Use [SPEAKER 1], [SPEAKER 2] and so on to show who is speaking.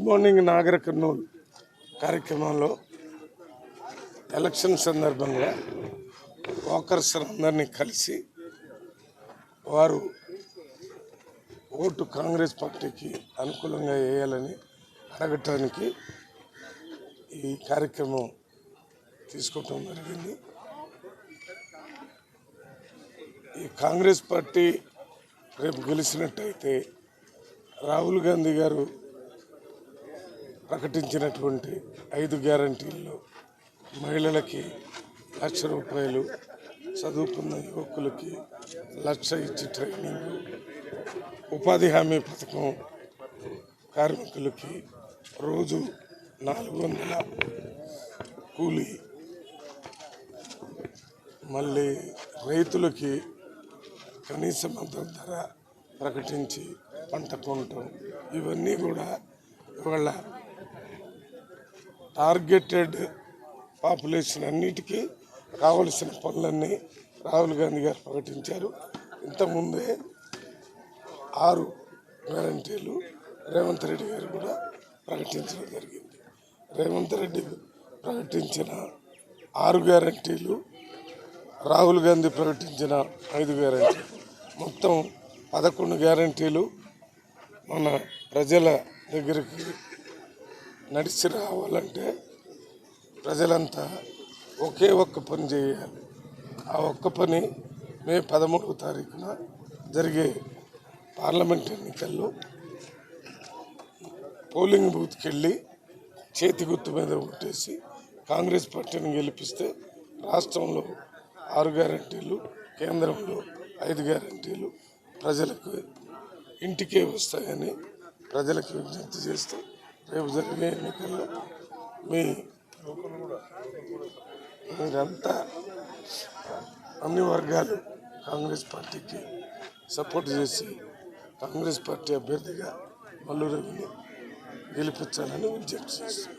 [SPEAKER 1] Morning Nagara Kurnool కార్యక్రమంలో election సందర్భంగా walkers అందరినీ కలిసి వారు ఓటు కాంగ్రెస్ పార్టీకి అనుకూలంగా వేయాలని అడగటానికి ఈ కార్యక్రమం తీసుకోవటం జరిగింది. ఈ కాంగ్రెస్ పార్టీ రేపు గెలిచినట్టయితే రాహుల్ గాంధీ గారు ప్రకటించినటువంటి 5 గ్యారంటీల్లో మహిళలకి 1,00,000 రూపాయలు, చదువుకున్న యువకులకి 1,00,000 ఇచ్చి ట్రైనింగ్, ఉపాధి హామీ పథకం, కార్మికులకి రోజు 400 కూలీ, మళ్ళీ రైతులకి కనీస మద్దతు ధర ప్రకటించి పంట కొనటం, ఇవన్నీ కూడా ఇవాళ టార్గెటెడ్ పాపులేషన్ అన్నిటికీ కావలసిన పనులన్నీ రాహుల్ గాంధీ గారు ప్రకటించారు. ఇంతకుముందే 6 గ్యారంటీలు రేవంత్ రెడ్డి గారు కూడా ప్రకటించడం జరిగింది. రేవంత్ రెడ్డి ప్రకటించిన 6 గ్యారంటీలు, రాహుల్ గాంధీ ప్రకటించిన 5 గ్యారంటీలు, మొత్తం 11 గ్యారంటీలు మన ప్రజల దగ్గరికి నడిచి రావాలంటే ప్రజలంతా ఒకే ఒక్క పని చేయాలి. ఆ ఒక్క పని మే 13వ తారీఖున జరిగే పార్లమెంట్ ఎన్నికల్లో పోలింగ్ బూత్కి వెళ్ళి చేతి గుర్తు మీద ఓటేసి కాంగ్రెస్ పార్టీని గెలిపిస్తే రాష్ట్రంలో 6 గ్యారంటీలు, కేంద్రంలో 5 గ్యారంటీలు ప్రజలకు ఇంటికే వస్తాయని ప్రజలకు విజ్ఞప్తి చేస్తూ రేపు జరిగే ఎన్నికల్లో మీరంతా అన్ని వర్గాలు కాంగ్రెస్ పార్టీకి సపోర్ట్ చేసి కాంగ్రెస్ పార్టీ అభ్యర్థిగా మల్లు రవిని గెలిపించాలని విజ్ఞప్తి చేస్తున్నాం.